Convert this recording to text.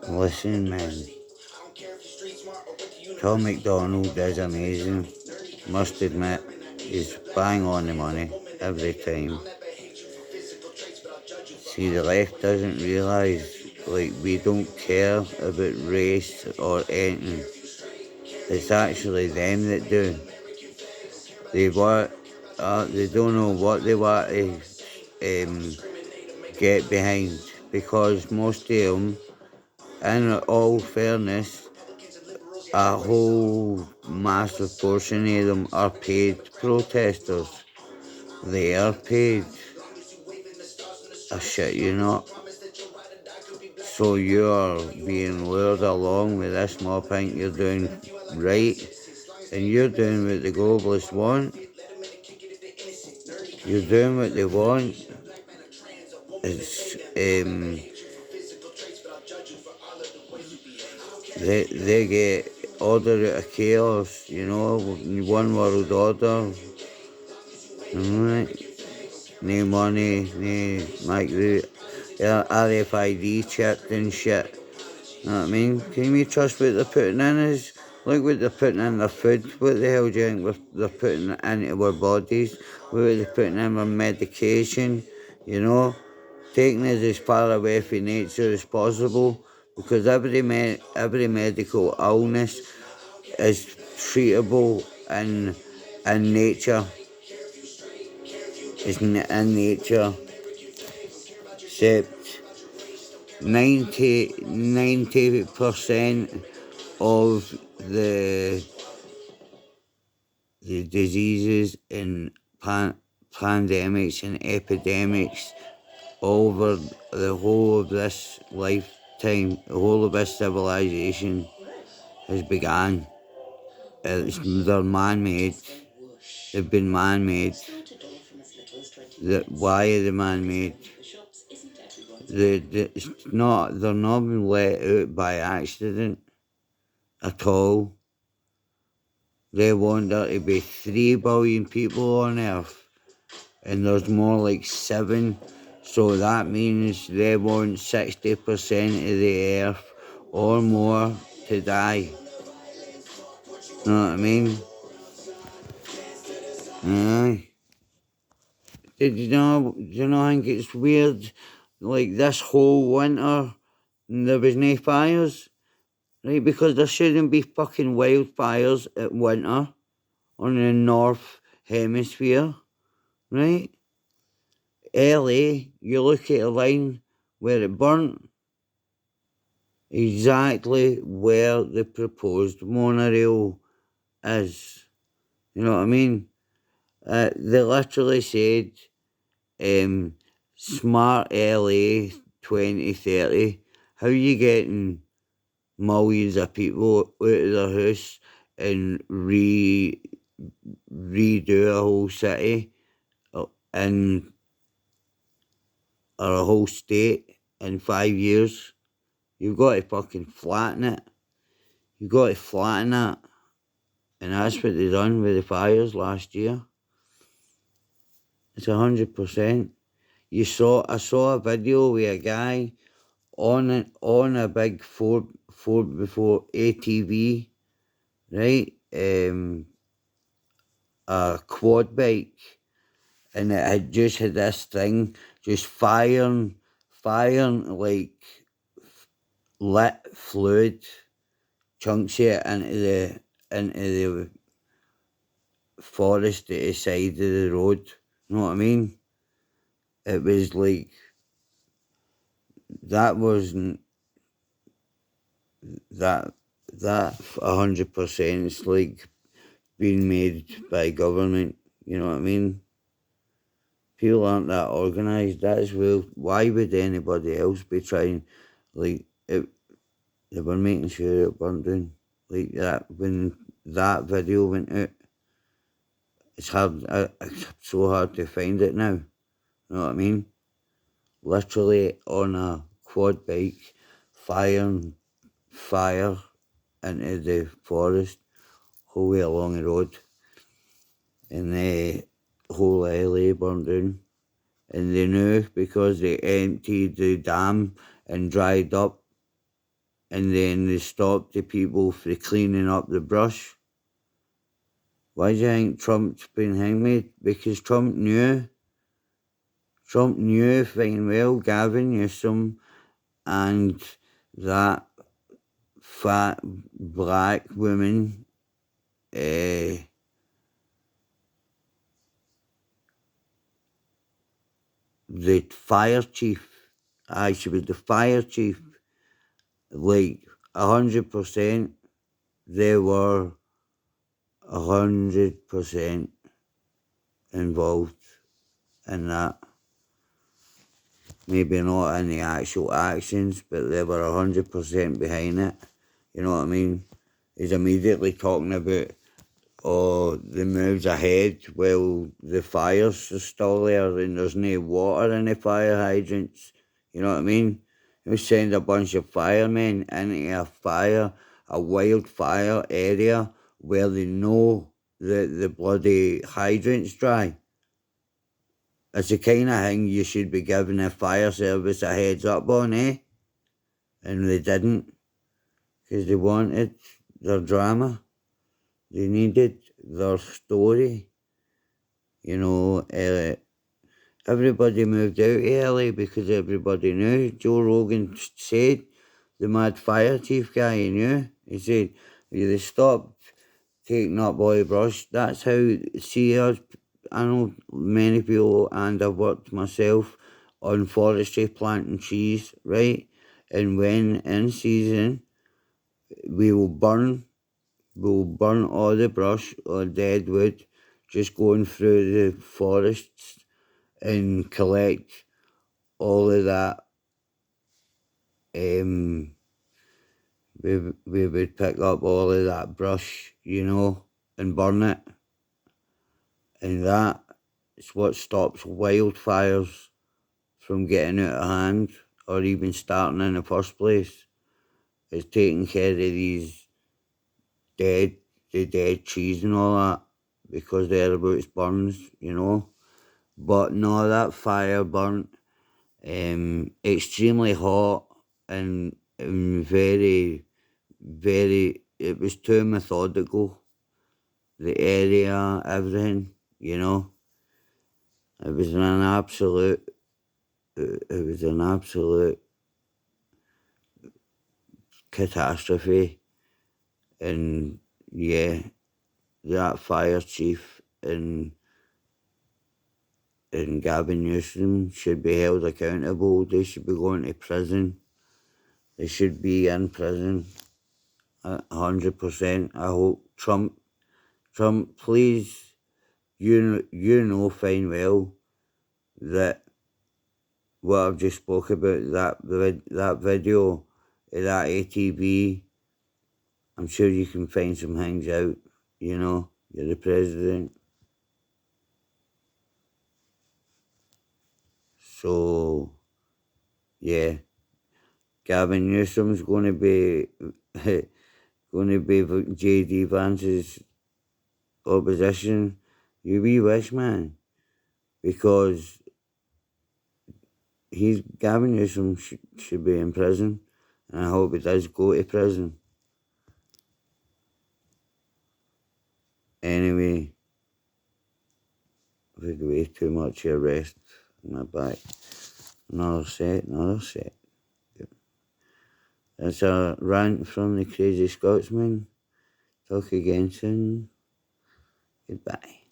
Listen, man. Tom McDonald is amazing. Must admit, he's bang on the money every time. See, the left doesn't realise, like, we don't care about race or anything. It's actually them that do. They don't know what they want to get behind, because most of them, in all fairness, a whole massive portion of them are paid protesters. They are paid. I shit you not. So you're being lured along with this mob think you're doing right, and you're doing what the globalists want. You're doing what they want. It's they get order out of chaos, one world order. Alright. No money, no like the RFID chipped and shit. Know what I mean? Can we trust what they're putting in us? Look what they're putting in their food. What the hell do you think they're putting into our bodies? What are they putting in our medication? Taking us as far away from nature as possible, because every medical illness is treatable in nature. It's in nature. Except 90% of the diseases and pandemics and epidemics over the whole of this lifetime, the whole of this civilization has begun. They're man-made. They've been man-made. Why are they man-made? They're not been let out by accident at all. They want there to be 3 billion people on Earth, and there's more like 7. So that means they want 60% of the Earth or more to die. Know what I mean? Aye. Do you not think it's weird? Like this whole winter, there was no fires, right? Because there shouldn't be fucking wildfires at winter on the North Hemisphere, right? LA, you look at a line where it burnt, exactly where the proposed monorail is. You know what I mean? They literally said, Smart LA 2030. How you getting millions of people out of their house and redo a whole city in or a whole state in 5 years? You've got to fucking flatten it. You've got to flatten that. And that's what they done with the fires last year. It's 100%. I saw a video with a guy on a big Ford before ATV, right? A quad bike, and it had just had this thing just firing like lit fluid chunks of it into the forest at the side of the road. You know what I mean? It was like that wasn't that 100% is like being made by government. You know what I mean? People aren't that organised. That's why would anybody else be trying? Like it, they were making sure it burnt down like that when that video went out. It's so hard to find it now. You know what I mean? Literally on a quad bike, firing fire into the forest, whole way along the road, and the whole LA burned down. and they knew because they emptied the dam and dried up, and then they stopped the people from cleaning up the brush. Why do you think Trump's been hanged? Because Trump knew fine well Gavin Newsom and that fat black woman, the fire chief. She was the fire chief. Like 100%, they were 100% involved in that. Maybe not in the actual actions, but they were 100% behind it. You know what I mean? He's immediately talking about, oh, the moves ahead. Well, the fires are still there and there's no water in the fire hydrants. You know what I mean? You send a bunch of firemen into a wildfire area where they know that the bloody hydrant's dry. It's the kind of thing you should be giving the fire service a heads up on, eh? And they didn't, because they wanted their drama. They needed their story. You know, everybody moved out early because everybody knew. Joe Rogan said, the mad fire chief guy, he knew. He said, they stopped taking up all the brush. That's how, see us, I know many people, and I've worked myself on forestry, planting trees, right? And when in season, we will burn all the brush or dead wood, just going through the forests and collect all of that. We would pick up all of that brush, and burn it. And that is what stops wildfires from getting out of hand or even starting in the first place. Is taking care of the dead trees and all that, because thereabouts burns, But no, that fire burnt extremely hot and very, very, it was too methodical. The area, everything, It was an absolute, it was an absolute catastrophe. And yeah, that fire chief and Gavin Newsom should be held accountable. They should be going to prison. They should be in prison 100%. I hope Trump, please, you know fine well that what I've just spoke about, that video of that ATV, I'm sure you can find some things out, you're the president. So, yeah, Gavin Newsom's going to be J.D. Vance's opposition. You wee wish, man, because Gavin Newsom should be in prison, and I hope he does go to prison. Anyway, I've had way too much here, rest in my back. Another set. That's a rant from the Crazy Scotsman. Talk again soon. Goodbye.